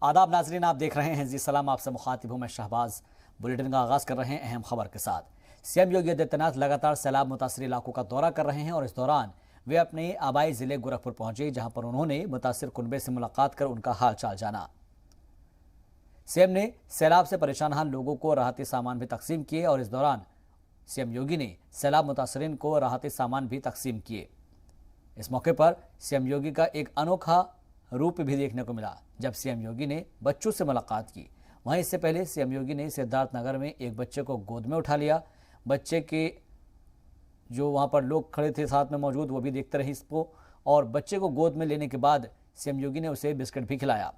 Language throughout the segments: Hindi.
आदाब नाजरीन, आप देख रहे हैं जी सलाम, आपसे मुखातिब हूं मैं शहबाज। बुलेटिन का आगाज कर रहे हैं अहम खबर के साथ। सीएम योगी आदित्यनाथ लगातार सैलाब मुतासर इलाकों का दौरा कर रहे हैं और इस दौरान वे अपने आबाई जिले गोरखपुर पहुंचे, जहां पर उन्होंने मुतासर कुनबे से मुलाकात कर उनका हाल चाल जाना। सीएम ने सैलाब से परेशान लोगों को राहती सामान भी तकसीम किए और इस दौरान सीएम योगी ने सैलाब मुतासरीन को राहती सामान भी तकसीम किए। इस मौके पर सीएम योगी का एक अनोखा रूप भी देखने को मिला, जब सीएम योगी ने बच्चों से मुलाकात की। वहीं इससे पहले सीएम योगी ने सिद्धार्थनगर में एक बच्चे को गोद में उठा लिया। बच्चे के जो वहां पर लोग खड़े थे साथ में मौजूद, वो भी देखते रहे इसको, और बच्चे को गोद में लेने के बाद सीएम योगी ने उसे बिस्किट भी खिलाया।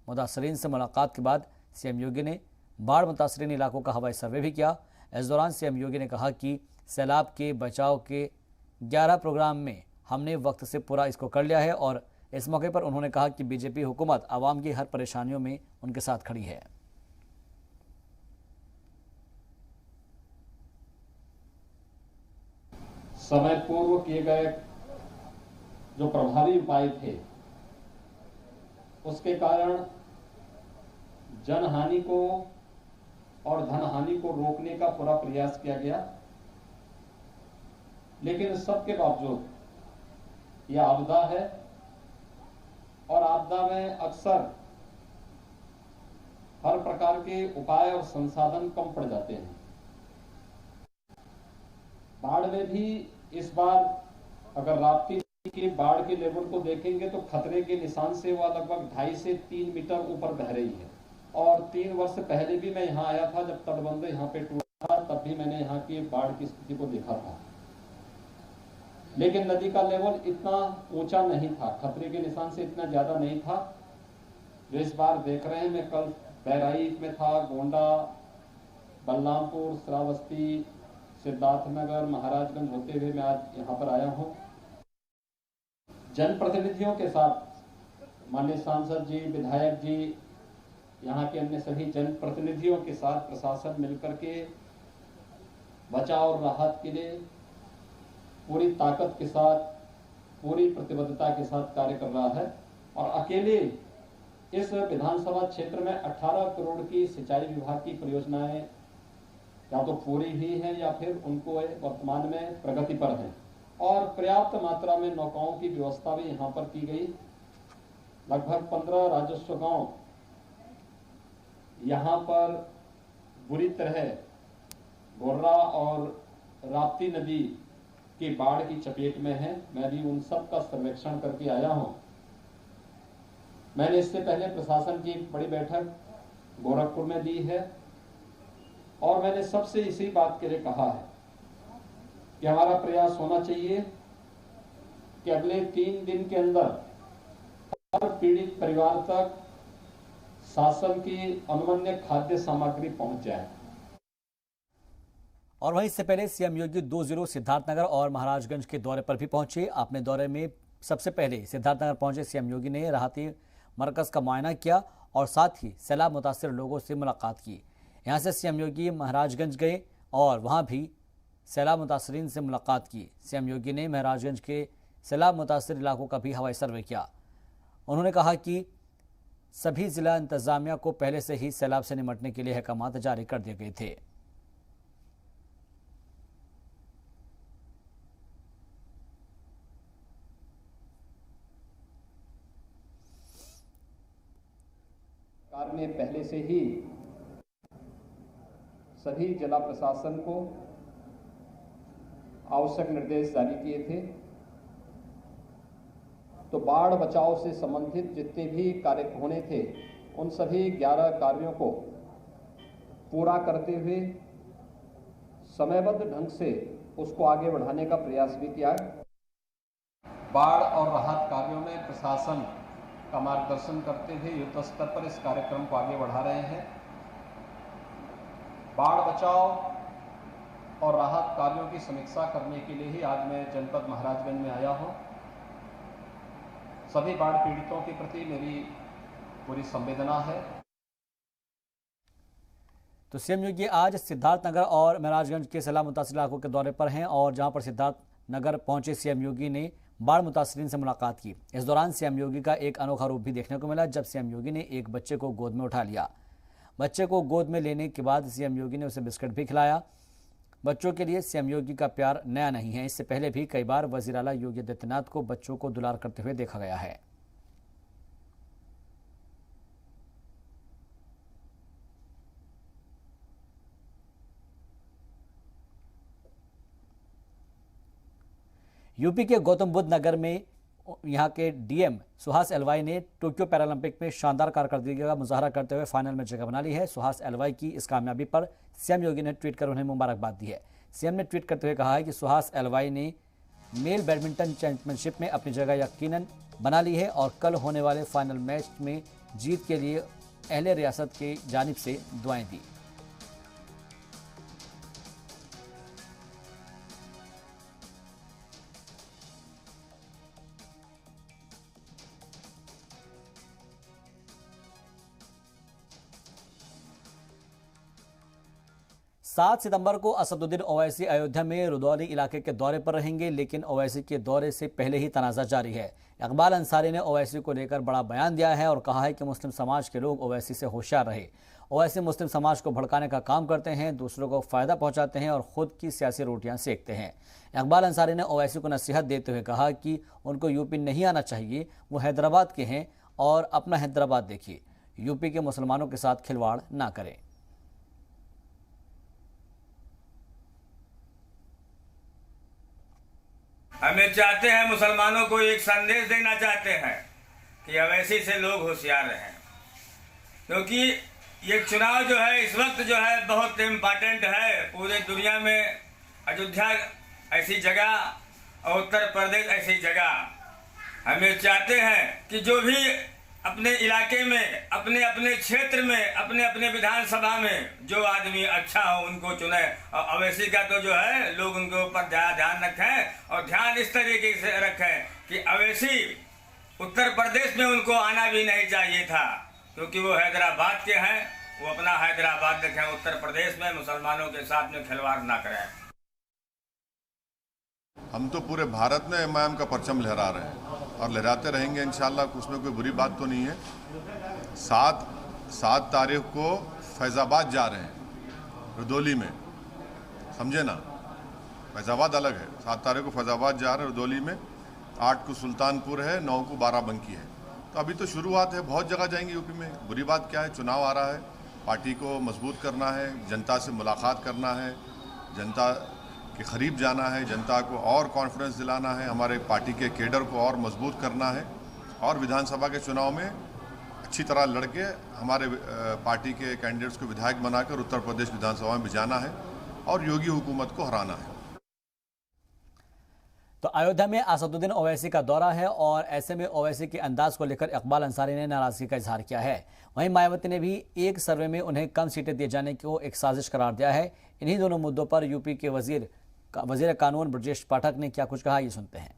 मुतासरीन से मुलाकात के बाद सीएम योगी ने बाढ़ मुतासरीन इलाकों का हवाई सर्वे भी किया। इस दौरान सीएम योगी ने कहा कि सैलाब के बचाव के 11 प्रोग्राम में हमने वक्त से पूरा इसको कर लिया है और इस मौके पर उन्होंने कहा कि बीजेपी हुकूमत आवाम की हर परेशानियों में उनके साथ खड़ी है। समय पूर्व किए गए जो प्रभावी उपाय थे, उसके कारण जनहानि को और धनहानि को रोकने का पूरा प्रयास किया गया। लेकिन सबके बावजूद यह आपदा है और आपदा में अक्सर हर प्रकार के उपाय और संसाधन कम पड़ जाते हैं। बाढ़ में भी इस बार अगर राप्ती के बाढ़ के लेवल को देखेंगे तो खतरे के निशान से वह लगभग 2.5 से 3 मीटर ऊपर बह रही है। और 3 वर्ष पहले भी मैं यहाँ आया था, जब तटबंध यहाँ पे टूटा, तब भी मैंने यहाँ की बाढ़ की स्थिति को देखा था। लेकिन नदी का लेवल इतना ऊंचा नहीं था, खतरे के निशान से इतना ज्यादा नहीं था जो इस बार देख रहे हैं। मैं कल बहराइच में था, गोंडा, बलरामपुर, श्रावस्ती, सिद्धार्थनगर, महाराजगंज होते हुए मैं आज यहाँ पर आया हूँ। जनप्रतिनिधियों के साथ माननीय सांसद जी, विधायक जी, यहाँ के अन्य सभी जनप्रतिनिधियों के साथ प्रशासन मिलकर के बचाव और राहत के लिए पूरी ताकत के साथ, पूरी प्रतिबद्धता के साथ कार्य कर रहा है। और अकेले इस विधानसभा क्षेत्र में 18 करोड़ की सिंचाई विभाग की परियोजनाएं या तो पूरी हुई हैं या फिर उनको वर्तमान में प्रगति पर हैं। और पर्याप्त मात्रा में नौकाओं की व्यवस्था भी यहाँ पर की गई। लगभग 15 राजस्व गांव यहाँ पर बुरी तरह गोर्रा और राप्ती नदी की बाढ़ की चपेट में है। मैं भी उन सब का सर्वेक्षण करके आया हूं। मैंने इससे पहले प्रशासन की एक बड़ी बैठक गोरखपुर में दी है और मैंने सबसे इसी बात के लिए कहा है कि हमारा प्रयास होना चाहिए कि अगले 3 दिन के अंदर हर पीड़ित परिवार तक शासन की अनुमन्य खाद्य सामग्री पहुंच जाए। और वहीं इससे पहले सीएम योगी 2 जिलों सिद्धार्थनगर और महाराजगंज के दौरे पर भी पहुंचे। अपने दौरे में सबसे पहले सिद्धार्थनगर पहुंचे सीएम योगी ने राहती मरकज का मुआयना किया और साथ ही सैलाब मुतासर लोगों से मुलाकात की। यहां से सीएम योगी महाराजगंज गए और वहां भी सैलाब मुतासरीन से मुलाकात की। सीएम योगी ने महाराजगंज के सैलाब मुतासर इलाकों का भी हवाई सर्वे किया। उन्होंने कहा कि सभी जिला इंतजामिया को पहले से ही सैलाब से निपटने के लिए अहकाम जारी कर दिए गए थे। सरकार ने पहले से ही सभी जिला प्रशासन को आवश्यक निर्देश जारी किए थे। तो बाढ़ बचाव से संबंधित जितने भी कार्य होने थे, उन सभी 11 कार्यों को पूरा करते हुए समयबद्ध ढंग से उसको आगे बढ़ाने का प्रयास भी किया। बाढ़ और राहत कार्यों में प्रशासन का मार्गदर्शन करते हुए युद्ध स्तर पर इस कार्यक्रम को आगे बढ़ा रहे हैं। बाढ़ बचाव और राहत कार्यों की समीक्षा करने के लिए ही आज मैं जनपद महाराजगंज में आया हूं। सभी बाढ़ पीड़ितों के प्रति मेरी पूरी संवेदना है। तो सीएम योगी आज सिद्धार्थनगर और महाराजगंज के सैलाब मुतासर इलाकों के दौरे पर हैं और जहां पर सिद्धार्थनगर पहुंचे सीएम योगी ने बाढ़ मुतासरीन से मुलाकात की। इस दौरान सीएम योगी का एक अनोखा रूप भी देखने को मिला, जब सीएम योगी ने एक बच्चे को गोद में उठा लिया। बच्चे को गोद में लेने के बाद सीएम योगी ने उसे बिस्किट भी खिलाया। बच्चों के लिए सीएम योगी का प्यार नया नहीं है, इससे पहले भी कई बार वजीर आला योगी आदित्यनाथ को बच्चों को दुलार करते हुए देखा गया है। यूपी के गौतम बुद्ध नगर में यहां के डीएम सुहास एलवाई ने टोक्यो पैरालंपिक में शानदार कारकर्दगी का मुजाहरा करते हुए फाइनल में जगह बना ली है। सुहास एलवाई की इस कामयाबी पर सीएम योगी ने ट्वीट कर उन्हें मुबारकबाद दी है। सीएम ने ट्वीट करते हुए कहा है कि सुहास एलवाई ने मेल बैडमिंटन चैंपियनशिप में अपनी जगह यकीनन बना ली है और कल होने वाले फाइनल मैच में जीत के लिए अहले रियासत की जानिब से दुआएं दी। सात सितंबर को असदुद्दीन ओवैसी अयोध्या में रुदौली इलाके के दौरे पर रहेंगे, लेकिन ओवैसी के दौरे से पहले ही तनाज़ा जारी है। इकबाल अंसारी ने ओवैसी को लेकर बड़ा बयान दिया है और कहा है कि मुस्लिम समाज के लोग ओवैसी से होशियार रहे। ओवैसी मुस्लिम समाज को भड़काने का काम करते हैं, दूसरों को फायदा पहुंचाते हैं और खुद की सियासी रोटियां सेकते हैं। इकबाल अंसारी ने ओवैसी को नसीहत देते हुए कहा कि उनको यूपी नहीं आना चाहिए, वो हैदराबाद के हैं और अपना हैदराबाद देखिए, यूपी के मुसलमानों के साथ खिलवाड़ ना करें। हमें चाहते हैं, मुसलमानों को एक संदेश देना चाहते हैं कि ओवैसी से लोग होशियार रहें, क्योंकि ये चुनाव जो है इस वक्त जो है बहुत इम्पोर्टेंट है। पूरे दुनिया में अयोध्या ऐसी जगह और उत्तर प्रदेश ऐसी जगह हमें चाहते हैं कि जो भी अपने इलाके में, अपने अपने क्षेत्र में, अपने अपने विधानसभा में जो आदमी अच्छा हो उनको चुने। और ओवैसी का तो जो है लोग उनके ऊपर ध्यान रखें और ध्यान इस तरीके से रखें कि ओवैसी उत्तर प्रदेश में उनको आना भी नहीं चाहिए था, क्योंकि वो हैदराबाद के हैं। वो अपना हैदराबाद देखें, उत्तर प्रदेश में मुसलमानों के साथ में खिलवाड़ ना करें। हम तो पूरे भारत में इमाम का परचम लहरा रहे हैं और लहराते रहेंगे इंशाल्लाह। उसमें कोई बुरी बात तो नहीं है। सात तारीख को फैज़ाबाद जा रहे हैं, रुदौली में, समझे ना। फैज़ाबाद अलग है। 7 तारीख को फैज़ाबाद जा रहे हैं रुदौली में, 8 को सुल्तानपुर है, 9 को बाराबंकी है। तो अभी तो शुरुआत है, बहुत जगह जाएंगे यूपी में। बुरी बात क्या है, चुनाव आ रहा है, पार्टी को मजबूत करना है, जनता से मुलाकात करना है, जनता के करीब जाना है, जनता को और कॉन्फिडेंस दिलाना है, हमारे पार्टी के केडर को और मजबूत करना है और विधानसभा के चुनाव में अच्छी तरह लड़के हमारे पार्टी के कैंडिडेट्स को विधायक बनाकर उत्तर प्रदेश विधानसभा में भिजाना है और योगी हुकूमत को हराना है। तो अयोध्या में असदुद्दीन ओवैसी का दौरा है और ऐसे में ओवैसी के अंदाज को लेकर इकबाल अंसारी ने नाराजगी का इजहार किया है। वहीं मायावती ने भी एक सर्वे में उन्हें कम सीटें दिए जाने को एक साजिश करार दिया है। इन्हीं दोनों मुद्दों पर यूपी के वजीर कानून ब्रजेश पाठक ने क्या कुछ कहा, ये सुनते हैं।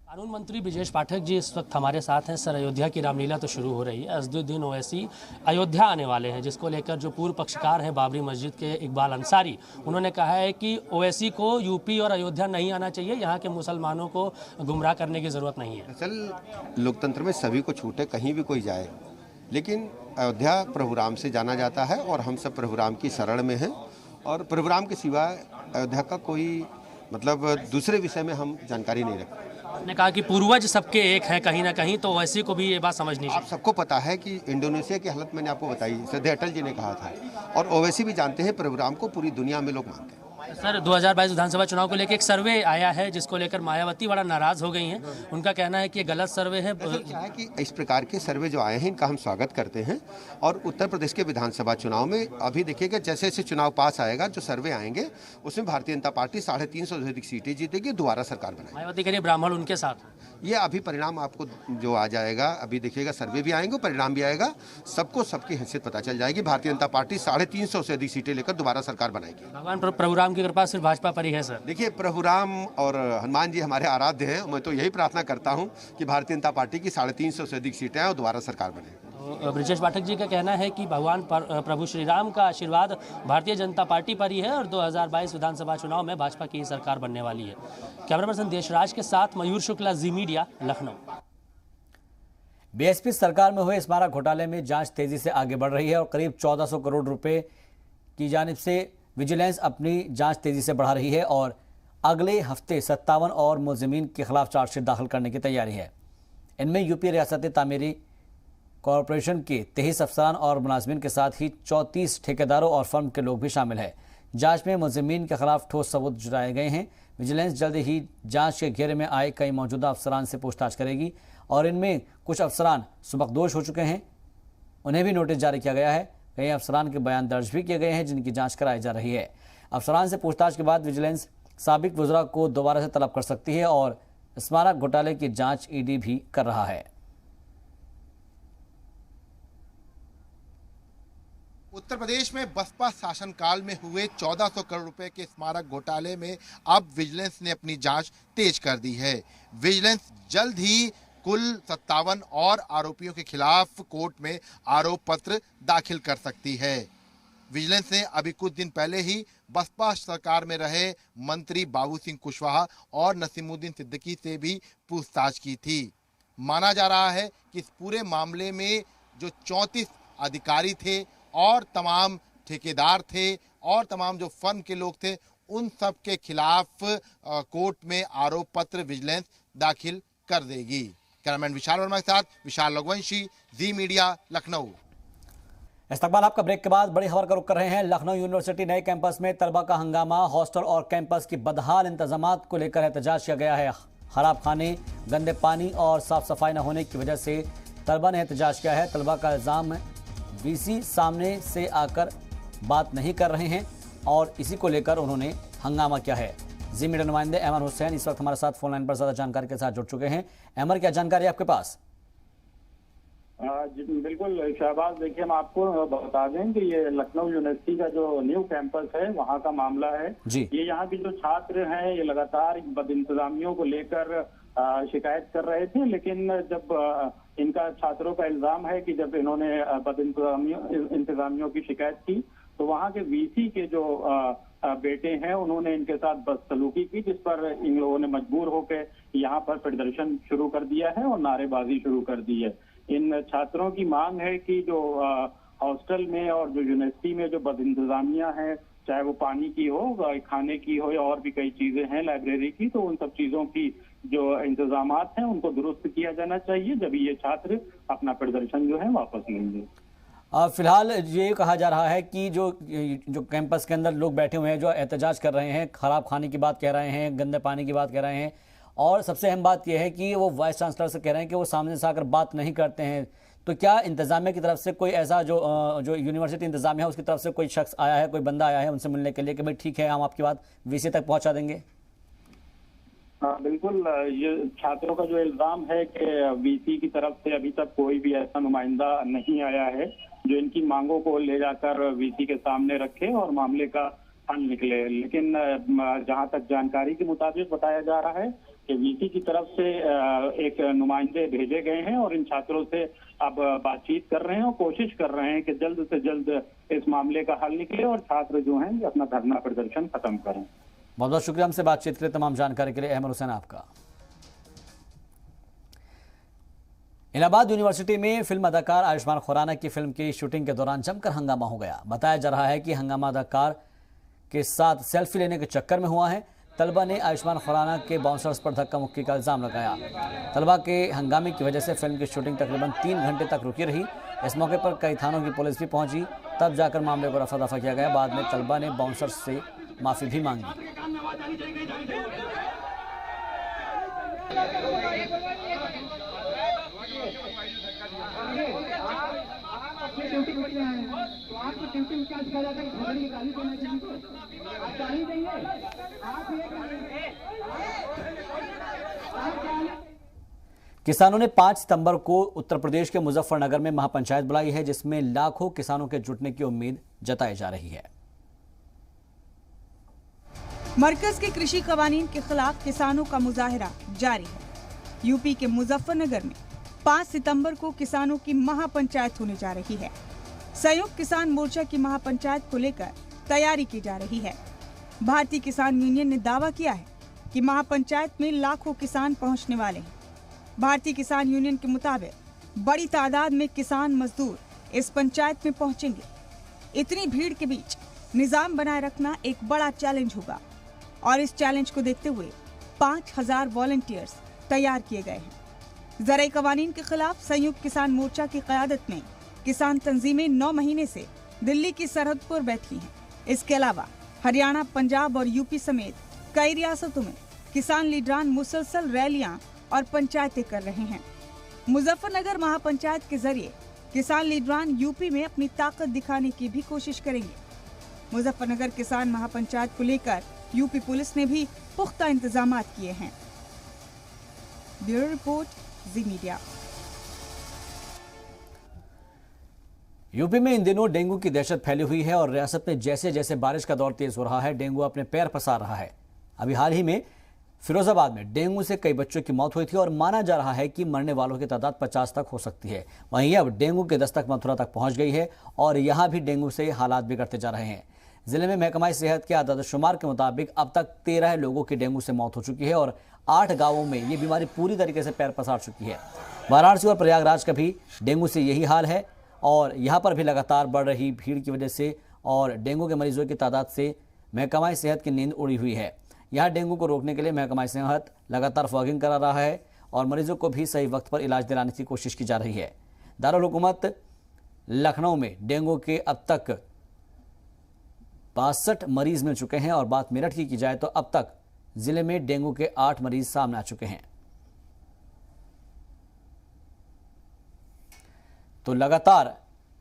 कानून मंत्री ब्रजेश पाठक जी इस वक्त हमारे साथ हैं। सर, अयोध्या की रामलीला तो शुरू हो रही है, असदुद्दीन ओवैसी अयोध्या आने वाले हैं, जिसको लेकर जो पूर्व पक्षकार हैं बाबरी मस्जिद के इकबाल अंसारी, उन्होंने कहा है कि ओवैसी को यूपी और अयोध्या नहीं आना चाहिए, यहाँ के मुसलमानों को गुमराह करने की ज़रूरत नहीं है। असल लोकतंत्र में सभी को छूटे, कहीं भी कोई जाए, लेकिन अयोध्या प्रभु राम से जाना जाता है और हम सब प्रभु राम की शरण में हैं और प्रभु राम के सिवा अयोध्या का कोई मतलब दूसरे विषय में हम जानकारी नहीं रखते। आपने कहा कि पूर्वज सबके एक हैं कहीं ना कहीं, तो ओवैसी को भी ये बात समझनी चाहिए। आप सबको पता है कि इंडोनेशिया की हालत मैंने आपको बताई, श्रद्धेय अटल जी ने कहा था, और ओवैसी भी जानते हैं प्रभु राम को पूरी दुनिया में लोग मानते हैं। सर, 2022 विधानसभा चुनाव को लेकर एक सर्वे आया है जिसको लेकर मायावती बड़ा नाराज हो गई हैं। उनका कहना है कि ये गलत सर्वे है। क्या है कि इस प्रकार के सर्वे जो आए हैं इनका हम स्वागत करते हैं और उत्तर प्रदेश के विधानसभा चुनाव में अभी देखिएगा जैसे जैसे चुनाव पास आएगा, जो सर्वे आएंगे उसमें भारतीय जनता पार्टी 350 से अधिक सीटें जीतेगी, दोबारा सरकार बनाएगी। मायावती कह रही है ब्राह्मण उनके साथ। ये अभी परिणाम आपको जो आ जाएगा, अभी देखिएगा सर्वे भी आएंगे, परिणाम भी आएगा, सबको सबकी हैसियत पता चल जाएगी। भारतीय जनता पार्टी 350 से अधिक सीटें लेकर दोबारा सरकार बनाएगी। भगवान प्रभु राम की कृपा सिर्फ भाजपा पर ही है। सर देखिए, प्रभु राम और हनुमान जी हमारे आराध्य हैं। मैं तो यही प्रार्थना करता हूं कि भारतीय जनता पार्टी की 350 से अधिक सीटें आए और दोबारा सरकार बने। ब्रिजेश पाठक जी का कहना है कि भगवान प्रभु श्री राम का आशीर्वाद भारतीय जनता पार्टी पर ही है और 2022 विधानसभा चुनाव में भाजपा की ही सरकार बनने वाली है। कैमरा पर्सन देशराज के साथ मयूर शुक्ला, जी मीडिया, लखनऊ। बीएसपी सरकार में हुए स्मारक घोटाले में जांच तेजी से आगे बढ़ रही है और करीब 1400 करोड़ रुपए की जानिब से विजिलेंस अपनी जांच तेजी से बढ़ा रही है और अगले हफ्ते 57 और मुलजिमीन के खिलाफ चार्जशीट दाखिल करने की तैयारी है। इनमें यूपी रियासती तामीरी कॉरपोरेशन के 23 अफसरान और मुलाजमीन के साथ ही 34 ठेकेदारों और फर्म के लोग भी शामिल हैं। जांच में मुलजिमीन के खिलाफ ठोस सबूत जुटाए गए हैं। विजिलेंस जल्द ही जांच के घेरे में आए कई मौजूदा अफसरान से पूछताछ करेगी और इनमें कुछ अफसरान सुबकदोश हो चुके हैं, उन्हें भी नोटिस जारी किया गया है। कई अफसरान के बयान दर्ज भी किए गए हैं जिनकी जांच कराई जा रही है। अफसरान से पूछताछ के बाद विजिलेंस साबिक वज़रा को दोबारा से तलब कर सकती है और स्मारक घोटाले की जांच ईडी भी कर रहा है। उत्तर प्रदेश में बसपा शासनकाल में हुए 1400 करोड़ रुपए के स्मारक घोटाले में अब विजिलेंस ने अपनी जांच तेज कर दी है। विजिलेंस जल्द ही कुल 57 और आरोपियों के खिलाफ कोर्ट में आरोप पत्र दाखिल कर सकती है। विजिलेंस ने अभी कुछ दिन पहले ही बसपा सरकार में रहे मंत्री बाबू सिंह कुशवाहा और नसीमुद्दीन सिद्दीकी से भी पूछताछ की थी। माना जा रहा है कि इस पूरे मामले में जो 34 अधिकारी थे और तमाम ठेकेदार थे और तमाम जो फर्म के लोग थे, उन सब के खिलाफ कोर्ट में आरोप पत्र विजिलेंस दाखिल कर देगी। कैमरामैन विशाल वर्मा के साथ विशाल रघुवंशी, जी मीडिया, लखनऊ। इस्तकबाल आपका ब्रेक के बाद बड़ी खबर का रुख कर रहे हैं। लखनऊ यूनिवर्सिटी नए कैंपस में तलबा का हंगामा, हॉस्टल और कैंपस की बदहाल इंतजामात को लेकर एहतजाज किया गया है। खराब खाने, गंदे पानी और साफ सफाई न होने की वजह से तलबा ने एहतजाज किया है। तलबा का इल्जाम है वीसी सामने से आकर बात नहीं कर रहे हैं और इसी को लेकर उन्होंने हंगामा किया है। जी मीडिया नुमाइंदे अहमद हुसैन इस वक्त हमारे साथ फोन लाइन पर ज्यादा जानकारी के साथ जुड़ चुके हैं। अहमद, क्या जानकारी आपके पास? बिल्कुल शहबाज, देखिए हम आपको बता दें कि ये लखनऊ यूनिवर्सिटी का जो न्यू कैंपस है वहाँ का मामला है जी। ये यहाँ के जो छात्र हैं ये लगातार बदइंतजामियों को लेकर शिकायत कर रहे थे, लेकिन जब इनका छात्रों का इल्जाम है कि जब इन्होंने बदइंतजामियों की शिकायत की तो वहाँ के वीसी के जो बेटे हैं उन्होंने इनके साथ बदसलूकी की, जिस पर इन लोगों ने मजबूर होकर यहाँ पर प्रदर्शन शुरू कर दिया है और नारेबाजी शुरू कर दी है। इन छात्रों की मांग है कि जो हॉस्टल में और जो यूनिवर्सिटी में जो बदइंतजामियां हैं, चाहे वो पानी की हो, खाने की हो या और भी कई चीजें हैं, लाइब्रेरी की, तो उन सब चीजों की जो इंतजामात हैं उनको दुरुस्त किया जाना चाहिए, जब ये छात्र अपना प्रदर्शन जो है वापस लेंगे। फिलहाल ये कहा जा रहा है कि जो कैंपस के अंदर लोग बैठे हुए हैं जो एहतजाज कर रहे हैं, खराब खाने की बात कह रहे हैं, गंदे पानी की बात कह रहे हैं और सबसे अहम बात यह है कि वो वाइस चांसलर से कह रहे हैं कि वो सामने से आकर बात नहीं करते हैं। तो क्या इंतजामिया की तरफ से कोई ऐसा जो यूनिवर्सिटी इंतजामिया है उसकी तरफ से कोई शख्स आया है, कोई बंदा आया है उनसे मिलने के लिए कि भाई ठीक है हम आपकी बात वीसी तक पहुंचा देंगे? हाँ बिल्कुल, ये छात्रों का जो इल्जाम है कि वीसी की तरफ से अभी तक कोई भी ऐसा नुमाइंदा नहीं आया है जो इनकी मांगों को ले जाकर वीसी के सामने रखे और मामले का हल निकले। लेकिन जहां तक जानकारी के मुताबिक बताया जा रहा है कि वीसी की तरफ से एक नुमाइंदे भेजे गए हैं और इन छात्रों से अब बातचीत कर रहे हैं और कोशिश कर रहे हैं कि जल्द से जल्द इस मामले का हल निकले और छात्र जो हैं अपना धरना प्रदर्शन खत्म करें। बहुत बहुत शुक्रिया हमसे बातचीत के लिए, तमाम जानकारी के लिए अहमद हुसैन आपका। इलाहाबाद यूनिवर्सिटी में फिल्म अदाकार आयुष्मान खुराना की फिल्म की शूटिंग के दौरान जमकर हंगामा हो गया। बताया जा रहा है कि हंगामा अदाकार के साथ सेल्फी लेने के चक्कर में हुआ है। तलबा ने आयुष्मान खुराना के बाउंसर्स पर धक्का मुक्की का इल्जाम लगाया। तलबा के हंगामे की वजह से फिल्म की शूटिंग तकरीबन 3 घंटे तक रुकी रही। इस मौके पर कई थानों की पुलिस भी पहुंची, तब जाकर मामले को रफा दफा किया गया। बाद में तलबा ने बाउंसर्स से माफी भी मांगी। किसानों ने 5 सितंबर को उत्तर प्रदेश के मुजफ्फरनगर में महापंचायत बुलाई है, जिसमें लाखों किसानों के जुटने की उम्मीद जताई जा रही है। मरकज के कृषि कानून के खिलाफ किसानों का मुजाहरा जारी है। यूपी के मुजफ्फरनगर में 5 सितंबर को किसानों की महापंचायत होने जा रही है। संयुक्त किसान मोर्चा की महापंचायत को लेकर तैयारी की जा रही है। भारतीय किसान यूनियन ने दावा किया है कि महापंचायत में लाखों किसान पहुंचने वाले हैं। भारतीय किसान यूनियन के मुताबिक बड़ी तादाद में किसान मजदूर इस पंचायत में पहुंचेंगे। इतनी भीड़ के बीच निजाम बनाए रखना एक बड़ा चैलेंज होगा और इस चैलेंज को देखते हुए 5000 वॉलंटियर्स तैयार किए गए हैं। ज़राई कवानीन के खिलाफ संयुक्त किसान मोर्चा की क़यादत में किसान तंजीमें 9 महीने से दिल्ली की सरहद पर बैठी हैं। इसके अलावा हरियाणा, पंजाब और यूपी समेत कई रियासतों में किसान लीडरान मुसलसल रैलियां और पंचायतें कर रहे हैं। मुजफ्फरनगर महापंचायत के जरिए किसान लीडरान यूपी में अपनी ताकत दिखाने की भी कोशिश करेंगे। मुजफ्फरनगर किसान महापंचायत को लेकर यूपी पुलिस ने भी पुख्ता इंतजामात किए हैं। ब्यूरो रिपोर्ट, जी मीडिया। यूपी में इन दिनों डेंगू की दहशत फैली हुई है और रियासत में जैसे जैसे बारिश का दौर तेज हो रहा है, डेंगू अपने पैर पसार रहा है। अभी हाल ही में फिरोजाबाद में डेंगू से कई बच्चों की मौत हुई थी और माना जा रहा है कि मरने वालों की तादाद 50 तक हो सकती है। वहीं अब डेंगू की दस्तक मथुरा तक पहुंच गई है और यहां भी डेंगू से हालात बिगड़ते जा रहे हैं। जिले में महकमा सेहत के आदादशुमार के मुताबिक अब तक 13 लोगों की डेंगू से मौत हो चुकी है और 8 गांवों में ये बीमारी पूरी तरीके से पैर पसार चुकी है। वाराणसी और प्रयागराज का भी डेंगू से यही हाल है और यहाँ पर भी लगातार बढ़ रही भीड़ की वजह से और डेंगू के मरीजों की तादाद से महकमा सेहत की नींद उड़ी हुई है। यहाँ डेंगू को रोकने के लिए महकमा सेहत लगातार फॉगिंग करा रहा है और मरीजों को भी सही वक्त पर इलाज दिलाने की कोशिश की जा रही है। दारुल हुकूमत लखनऊ में डेंगू के अब तक 62 मरीज मिल चुके हैं और बात मेरठ की जाए तो अब तक जिले में डेंगू के 8 मरीज सामने आ चुके हैं। तो लगातार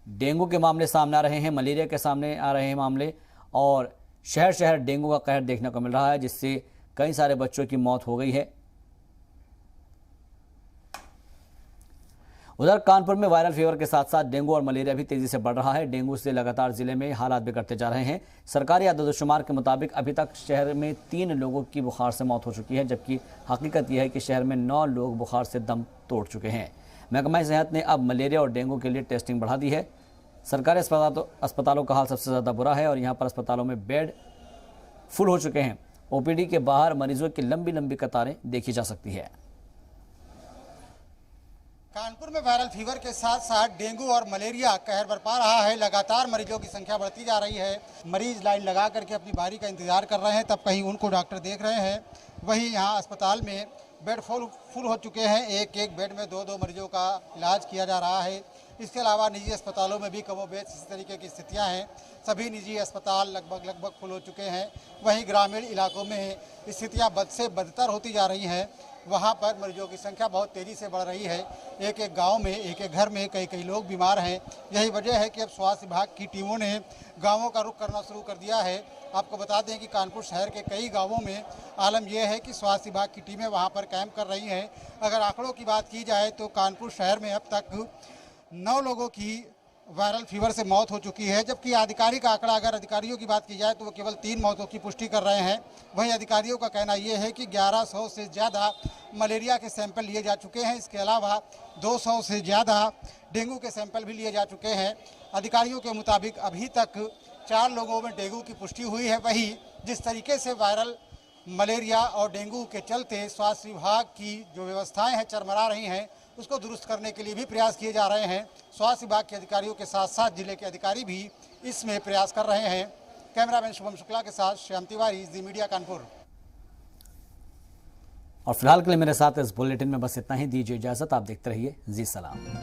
डेंगू के मामले सामने आ रहे हैं, मलेरिया के सामने आ रहे हैं मामले और शहर शहर डेंगू का कहर देखने को मिल रहा है, जिससे कई सारे बच्चों की मौत हो गई है। उधर कानपुर में वायरल फीवर के साथ साथ डेंगू और मलेरिया भी तेजी से बढ़ रहा है। डेंगू से लगातार जिले में हालात बिगड़ते जा रहे हैं। सरकारी आदादशुमार के मुताबिक अभी तक शहर में 3 लोगों की बुखार से मौत हो चुकी है, जबकि हकीकत यह है कि शहर में 9 लोग बुखार से दम तोड़ चुके हैं। महकमा सेहत ने अब मलेरिया और डेंगू के लिए टेस्टिंग बढ़ा दी है। सरकारी अस्पतालों का हाल सबसे ज़्यादा बुरा है और यहाँ पर अस्पतालों में बेड फुल हो चुके हैं। ओपीडी के बाहर मरीजों की लंबी लंबी कतारें देखी जा सकती है। कानपुर में वायरल फीवर के साथ साथ डेंगू और मलेरिया कहर बरपा रहा है। लगातार मरीजों की संख्या बढ़ती जा रही है। मरीज लाइन लगा करके अपनी बारी का इंतजार कर रहे हैं, तब कहीं उनको डॉक्टर देख रहे हैं। वहीं यहाँ अस्पताल में बेड फुल हो चुके हैं। एक एक बेड में 2-2 मरीजों का इलाज किया जा रहा है। इसके अलावा निजी अस्पतालों में भी कमोबेश इस तरीके की स्थितियाँ हैं। सभी निजी अस्पताल लगभग फुल हो चुके हैं। वहीं ग्रामीण इलाकों में स्थितियाँ बद से बदतर होती जा रही हैं। वहाँ पर मरीजों की संख्या बहुत तेज़ी से बढ़ रही है। एक एक गांव में, एक एक घर में कई लोग बीमार हैं। यही वजह है कि अब स्वास्थ्य विभाग की टीमों ने गांवों का रुख करना शुरू कर दिया है। आपको बता दें कि कानपुर शहर के कई गांवों में आलम यह है कि स्वास्थ्य विभाग की टीमें वहां पर कैंप कर रही हैं। अगर आंकड़ों की बात की जाए तो कानपुर शहर में अब तक 9 लोगों की वायरल फीवर से मौत हो चुकी है, जबकि आधिकारिक आंकड़ा अगर अधिकारियों की बात की जाए तो वो केवल 3 मौतों की पुष्टि कर रहे हैं। वहीं अधिकारियों का कहना ये है कि 1100 से ज़्यादा मलेरिया के सैंपल लिए जा चुके हैं। इसके अलावा 200 से ज़्यादा डेंगू के सैंपल भी लिए जा चुके हैं। अधिकारियों के मुताबिक अभी तक 4 लोगों में डेंगू की पुष्टि हुई है। वहीं जिस तरीके से वायरल मलेरिया और डेंगू के चलते स्वास्थ्य विभाग की जो व्यवस्थाएं हैं चरमरा रही हैं, उसको दुरुस्त करने के लिए भी प्रयास किए जा रहे हैं। स्वास्थ्य विभाग के अधिकारियों के साथ साथ जिले के अधिकारी भी इसमें प्रयास कर रहे हैं। कैमरामैन शुभम शुक्ला के साथ श्याम तिवारी, जी मीडिया, कानपुर। और फिलहाल के लिए मेरे साथ इस बुलेटिन में बस इतना ही। दीजिए इजाजत। आप देखते रहिए जी सलाम।